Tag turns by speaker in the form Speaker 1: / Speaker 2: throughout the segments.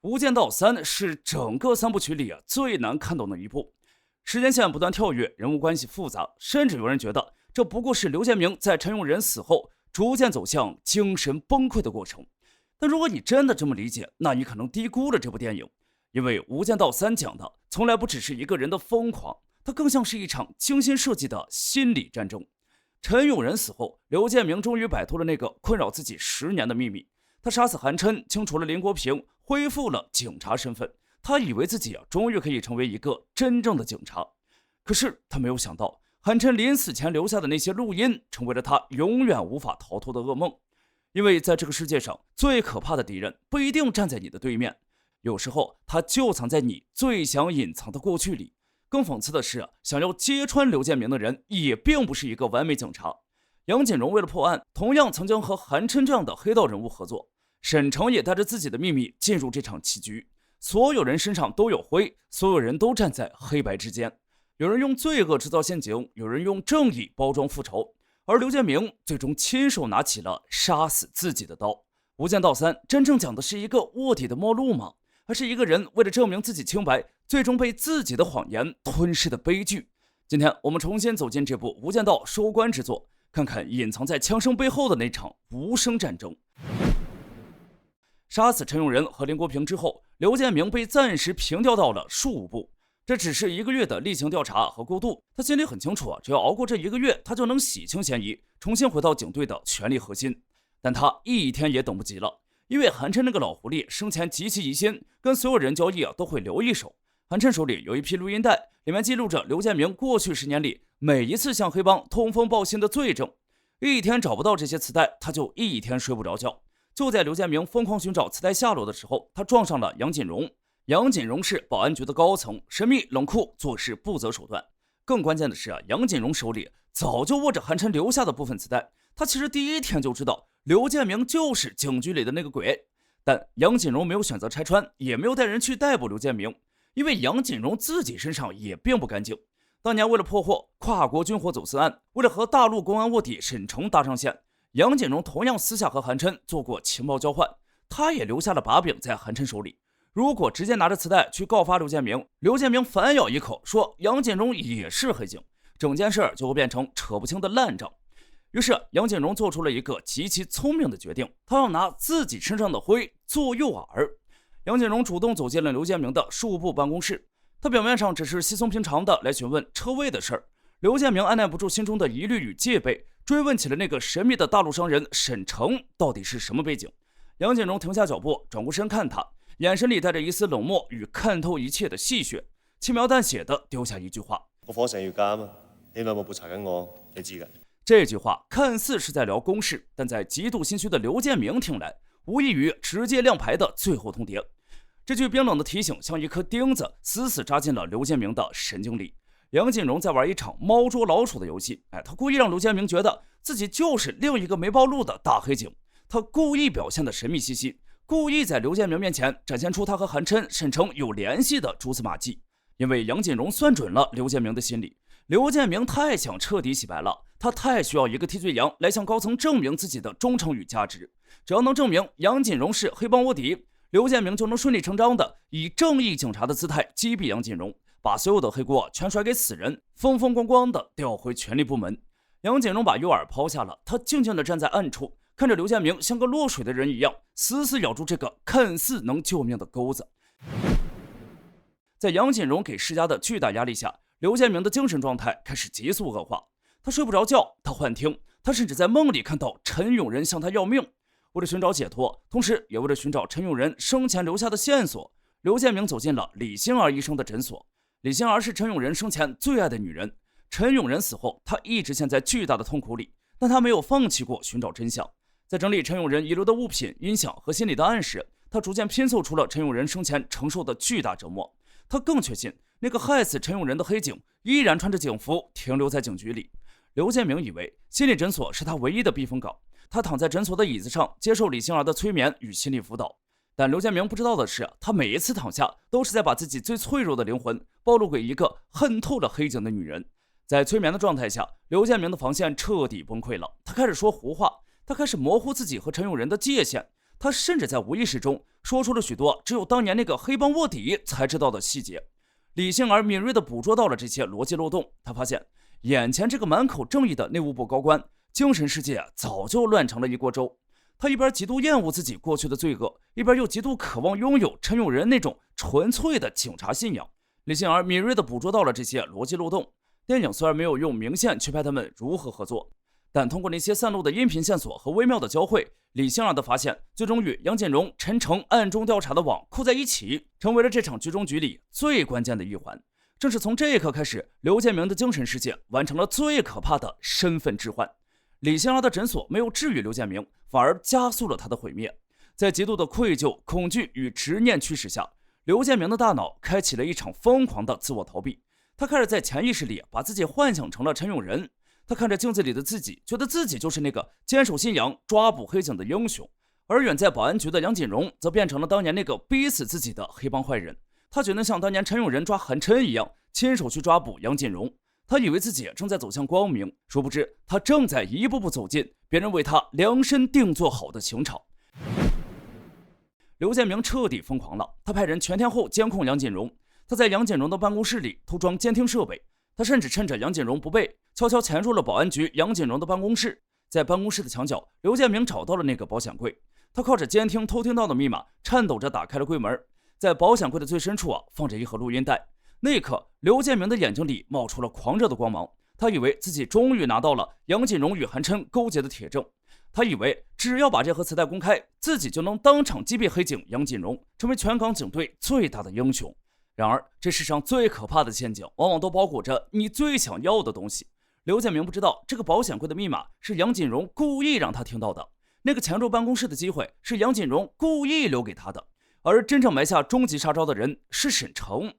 Speaker 1: 无间道3》是整个3部曲里最难看懂的一部，时间线不断跳跃，人物关系复杂，甚至有人觉得这不过是刘建明在陈永仁死后逐渐走向精神崩溃的过程。但如果你真的这么理解，那你可能低估了这部电影，因为《无间道3》讲的从来不只是一个人的疯狂，它更像是一场精心设计的心理战争。陈永仁死后，刘建明终于摆脱了那个困扰自己10年的秘密。他杀死韩琛，清除了林国平，恢复了警察身份。他以为自己终于可以成为一个真正的警察。可是他没有想到，韩琛临死前留下的那些录音，成为了他永远无法逃脱的噩梦。因为在这个世界上，最可怕的敌人不一定站在你的对面，有时候他就藏在你最想隐藏的过去里。更讽刺的是，想要揭穿刘建明的人也并不是一个完美警察。杨锦荣为了破案，同样曾经和韩琛这样的黑道人物合作。沈诚也带着自己的秘密进入这场棋局。所有人身上都有灰，所有人都站在黑白之间。有人用罪恶制造陷阱，有人用正义包装复仇。而刘建明最终亲手拿起了杀死自己的刀。无间道3真正讲的是一个卧底的末路吗？还是一个人为了证明自己清白，最终被自己的谎言吞噬的悲剧？今天我们重新走进这部无间道收官之作，看看隐藏在枪声背后的那场无声战争。杀死陈永仁和林国平之后，刘建明被暂时平调到了税务部。这只是1个月的例行调查和过渡，他心里很清楚只要熬过这1个月，他就能洗清嫌疑，重新回到警队的权力核心。但他一天也等不及了，因为韩琛那个老狐狸生前极其疑心，跟所有人交易都会留一手。韩琛手里有一批录音带，里面记录着刘建明过去10年里每一次向黑帮通风报信的罪证。一天找不到这些磁带，他就一天睡不着觉。就在刘建明疯狂寻找磁带下落的时候，他撞上了杨锦荣。杨锦荣是保安局的高层，神秘冷酷，做事不择手段。更关键的是杨锦荣手里早就握着韩琛留下的部分磁带。他其实第一天就知道刘建明就是警局里的那个鬼，但杨锦荣没有选择拆穿，也没有带人去逮捕刘建明，因为杨锦荣自己身上也并不干净。当年为了破获跨国军火走私案，为了和大陆公安卧底沈诚搭上线，杨锦荣同样私下和韩琛做过情报交换，他也留下了把柄在韩琛手里。如果直接拿着磁带去告发刘建明，刘建明反咬一口说杨锦荣也是黑警，整件事就会变成扯不清的烂账。于是杨锦荣做出了一个极其聪明的决定，他要拿自己身上的灰做诱饵。杨锦荣主动走进了刘建明的税务部办公室，他表面上只是稀松平常的来询问车位的事儿。刘建明按耐不住心中的疑虑与戒备，追问起了那个神秘的大陆商人沈诚到底是什么背景。杨锦荣停下脚步，转过身看他，眼神里带着一丝冷漠与看透一切的戏谑，轻描淡写的丢下一句话：
Speaker 2: 我火成要加啊嘛，你有冇調查緊我？你知㗎。
Speaker 1: 这句话看似是在聊公事，但在极度心虚的刘建明听来，无异于直接亮牌的最后通牒。这句冰冷的提醒像一颗钉子，死死扎进了刘建明的神经里。杨锦荣在玩一场猫捉老鼠的游戏，他故意让刘建明觉得自己就是另一个没暴露的大黑警，他故意表现得神秘兮兮，故意在刘建明面前展现出他和韩琛、沈诚有联系的蛛丝马迹。因为杨锦荣算准了刘建明的心理，刘建明太想彻底洗白了，他太需要一个替罪羊来向高层证明自己的忠诚与价值。只要能证明杨锦荣是黑帮卧底，刘建明就能顺理成章的以正义警察的姿态击毙杨锦荣，把所有的黑锅全甩给死人，风风光光的调回权力部门。杨锦荣把诱饵抛下了，他静静的站在暗处，看着刘建明像个落水的人一样，死死咬住这个看似能救命的钩子。在杨锦荣给施加的巨大压力下，刘建明的精神状态开始急速恶化。他睡不着觉，他幻听，他甚至在梦里看到陈永仁向他要命。为了寻找解脱，同时也为了寻找陈永仁生前留下的线索，刘建明走进了李欣儿医生的诊所。李欣儿是陈永仁生前最爱的女人。陈永仁死后，他一直陷在巨大的痛苦里，但他没有放弃过寻找真相。在整理陈永仁遗留的物品、音响和心理的暗示，他逐渐拼凑出了陈永仁生前承受的巨大折磨。他更确信那个害死陈永仁的黑警依然穿着警服停留在警局里。刘建明以为心理诊所是他唯一的避风港，他躺在诊所的椅子上接受李欣儿的催眠与心理辅导。但刘建明不知道的是，他每一次躺下都是在把自己最脆弱的灵魂暴露给一个恨透了黑警的女人。在催眠的状态下，刘建明的防线彻底崩溃了，他开始说胡话，他开始模糊自己和陈永仁的界限，他甚至在无意识中说出了许多只有当年那个黑帮卧底才知道的细节。李杏儿敏锐地捕捉到了这些逻辑漏洞，他发现眼前这个满口正义的内务部高官，精神世界早就乱成了一锅粥。他一边极度厌恶自己过去的罪恶，一边又极度渴望拥有陈永仁那种纯粹的警察信仰。李杏儿敏锐地捕捉到了这些逻辑漏洞。电影虽然没有用明线去拍他们如何合作，但通过那些散落的音频线索和微妙的交汇，李杏儿的发现最终与杨锦荣、陈诚暗中调查的网扣在一起，成为了这场局中局里最关键的一环。正是从这一刻开始，刘建明的精神世界完成了最可怕的身份置换。李杏儿的诊所没有治愈刘建明，反而加速了他的毁灭。在极度的愧疚、恐惧与执念驱使下，刘建明的大脑开启了一场疯狂的自我逃避。他开始在潜意识里把自己幻想成了陈永仁。他看着镜子里的自己，觉得自己就是那个坚守信仰、抓捕黑警的英雄。而远在保安局的杨锦荣则变成了当年那个逼死自己的黑帮坏人。他决定像当年陈永仁抓韩琛一样，亲手去抓捕杨锦荣。他以为自己正在走向光明，殊不知他正在一步步走进别人为他量身定做好的刑场。刘建明彻底疯狂了，他派人全天候监控杨锦荣。他在杨锦荣的办公室里偷装监听设备，他甚至趁着杨锦荣不备，悄悄潜入了保安局杨锦荣的办公室。在办公室的墙角，刘建明找到了那个保险柜，他靠着监听偷听到的密码，颤抖着打开了柜门。在保险柜的最深处放着一盒录音带。那一刻，刘建明的眼睛里冒出了狂热的光芒。他以为自己终于拿到了杨锦荣与韩琛勾结的铁证。他以为只要把这盒磁带公开，自己就能当场击毙黑警杨锦荣，成为全港警队最大的英雄。然而，这世上最可怕的陷阱，往往都包裹着你最想要的东西。刘建明不知道，这个保险柜的密码是杨锦荣故意让他听到的，那个潜入办公室的机会是杨锦荣故意留给他的，而真正埋下终极杀招的人是沈诚。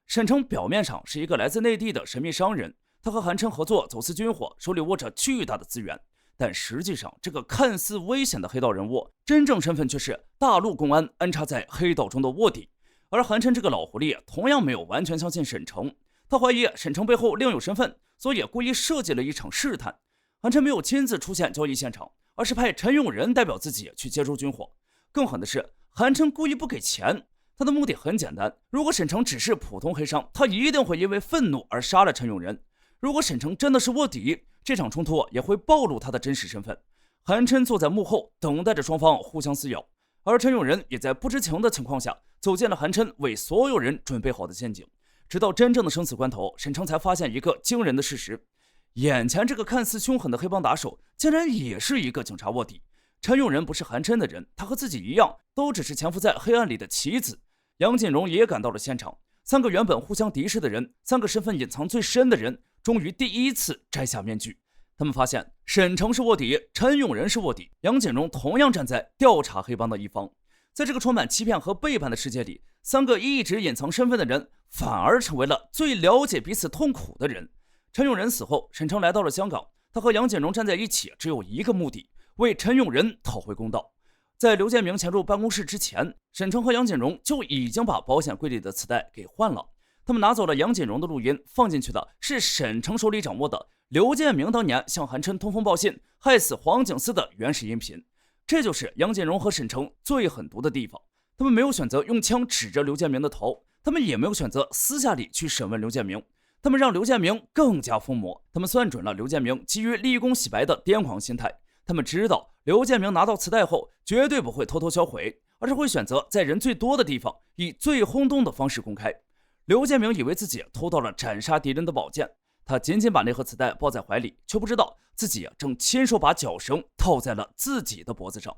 Speaker 1: 沈诚表面上是一个来自内地的神秘商人，他和韩琛合作走私军火，手里握着巨大的资源。但实际上，这个看似危险的黑道人物，真正身份却是大陆公安安插在黑道中的卧底。而韩琛这个老狐狸同样没有完全相信沈诚，他怀疑沈诚背后另有身份，所以故意设计了一场试探。韩琛没有亲自出现交易现场，而是派陈永仁代表自己去接收军火。更狠的是，韩琛故意不给钱。他的目的很简单，如果沈诚只是普通黑商，他一定会因为愤怒而杀了陈永仁；如果沈诚真的是卧底，这场冲突也会暴露他的真实身份。韩琛坐在幕后，等待着双方互相撕咬，而陈永仁也在不知情的情况下走进了韩琛为所有人准备好的陷阱。直到真正的生死关头，沈诚才发现一个惊人的事实：眼前这个看似凶狠的黑帮打手，竟然也是一个警察卧底。陈永仁不是韩琛的人，他和自己一样，都只是潜伏在黑暗里的棋子。杨锦荣也赶到了现场，三个原本互相敌视的人，三个身份隐藏最深的人，终于第一次摘下面具。他们发现沈诚是卧底，陈永仁是卧底，杨锦荣同样站在调查黑帮的一方。在这个充满欺骗和背叛的世界里，三个一直隐藏身份的人反而成为了最了解彼此痛苦的人。陈永仁死后，沈诚来到了香港，他和杨锦荣站在一起，只有一个目的，为陈永仁讨回公道。在刘建明潜入办公室之前，沈诚和杨锦荣就已经把保险柜里的磁带给换了。他们拿走了杨锦荣的录音，放进去的是沈诚手里掌握的刘建明当年向韩琛通风报信，害死黄景思的原始音频。这就是杨锦荣和沈诚最狠毒的地方。他们没有选择用枪指着刘建明的头，他们也没有选择私下里去审问刘建明，他们让刘建明更加疯魔。他们算准了刘建明基于立功洗白的癫狂心态，他们知道刘建明拿到磁带后绝对不会偷偷销毁，而是会选择在人最多的地方以最轰动的方式公开。刘建明以为自己偷到了斩杀敌人的宝剑，他紧紧把那盒磁带抱在怀里，却不知道自己正亲手把绞绳套在了自己的脖子上。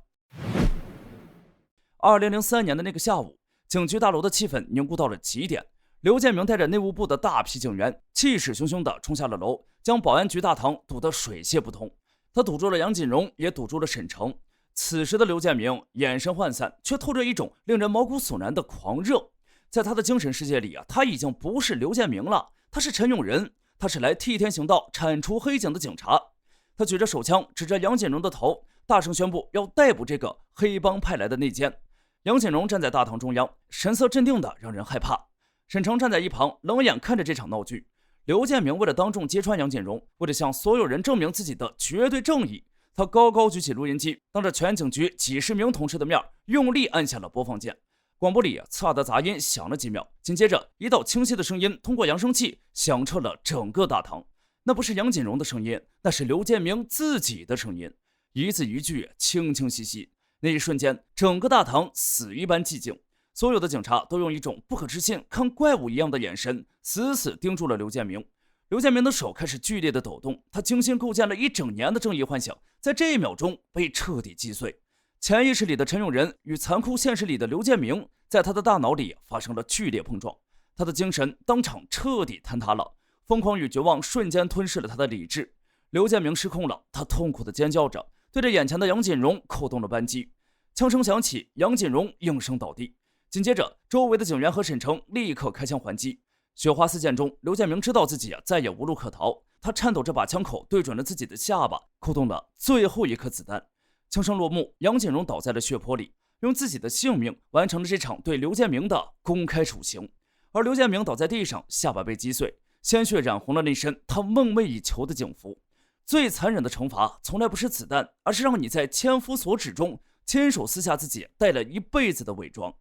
Speaker 1: 2003年的那个下午，警局大楼的气氛凝固到了极点。刘建明带着内务部的大批警员，气势汹汹地冲下了楼，将保安局大堂堵得水泄不通。他堵住了杨锦荣，也堵住了沈诚。此时的刘建明眼神涣散，却透着一种令人毛骨悚然的狂热。在他的精神世界里他已经不是刘建明了，他是陈永仁，他是来替天行道、铲除黑警的警察。他举着手枪指着杨锦荣的头，大声宣布要逮捕这个黑帮派来的内奸。杨锦荣站在大堂中央，神色镇定的让人害怕。沈诚站在一旁，冷眼看着这场闹剧。刘建明为了当众揭穿杨锦荣，为了向所有人证明自己的绝对正义，他高高举起录音机，当着全警局几十名同事的面，用力按下了播放键。广播里刺耳的杂音响了几秒，紧接着一道清晰的声音通过扬声器响彻了整个大堂。那不是杨锦荣的声音，那是刘建明自己的声音，一字一句清清晰晰。那一瞬间，整个大堂死一般寂静，所有的警察都用一种不可置信、看怪物一样的眼神死死盯住了刘建明。刘建明的手开始剧烈的抖动，他精心构建了一整年的正义幻想，在这一秒钟被彻底击碎。潜意识里的陈永仁与残酷现实里的刘建明，在他的大脑里发生了剧烈碰撞，他的精神当场彻底坍塌了，疯狂与绝望瞬间吞噬了他的理智。刘建明失控了，他痛苦地尖叫着，对着眼前的杨锦荣扣动了扳机。枪声响起，杨锦荣应声倒地，紧接着周围的警员和沈成立刻开枪还击。雪花四溅中，刘建明知道自己再也无路可逃，他颤抖着把枪口对准了自己的下巴，扣动了最后一颗子弹。枪声落幕，杨锦荣倒在了血泊里，用自己的性命完成了这场对刘建明的公开处刑。而刘建明倒在地上，下巴被击碎，鲜血染红了那身他梦寐以求的警服。最残忍的惩罚从来不是子弹，而是让你在千夫所指中亲手撕下自己戴了一辈子的伪装。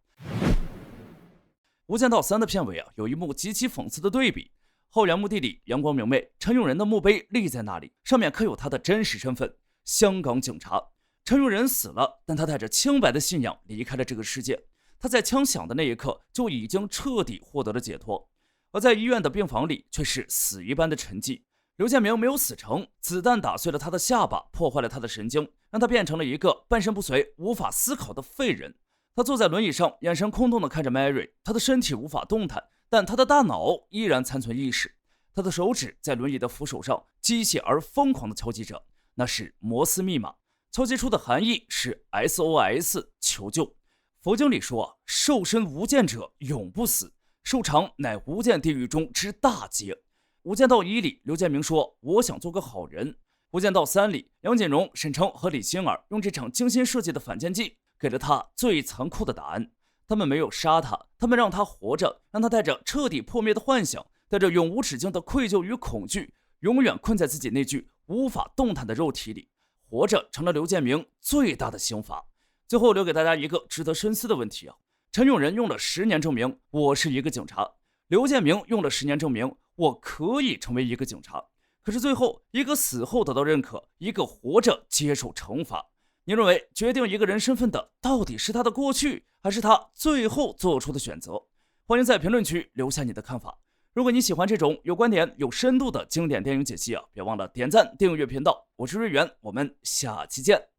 Speaker 1: 无间道3的片尾有一幕极其讽刺的对比，后园墓地里阳光明媚，陈永仁的墓碑立在那里，上面刻有他的真实身份，香港警察。陈永仁死了，但他带着清白的信仰离开了这个世界。他在枪响的那一刻就已经彻底获得了解脱，而在医院的病房里却是死一般的沉寂。刘建明没有死成，子弹打碎了他的下巴，破坏了他的神经，让他变成了一个半身不遂、无法思考的废人。他坐在轮椅上，眼神空洞地看着 Mary， 他的身体无法动弹，但他的大脑依然残存意识。他的手指在轮椅的扶手上机械而疯狂地敲击着，那是摩斯密码，敲击出的含义是 SOS 求救。佛经里说，受身无间者永不死，受偿乃无间地狱中之大劫。无间道1里，刘建明说我想做个好人。无间道3里，杨锦荣、沈成和李星儿用这场精心设计的反间计给了他最残酷的答案。他们没有杀他，他们让他活着，让他带着彻底破灭的幻想，带着永无止境的愧疚与恐惧，永远困在自己那具无法动弹的肉体里。活着成了刘建明最大的刑罚。最后留给大家一个值得深思的问题陈永仁用了10年证明我是一个警察，刘建明用了10年证明我可以成为一个警察。可是最后，一个死后得到认可，一个活着接受惩罚。你认为决定一个人身份的到底是他的过去，还是他最后做出的选择？欢迎在评论区留下你的看法。如果你喜欢这种有观点、有深度的经典电影解析别忘了点赞、订阅频道。我是瑞元，我们下期见。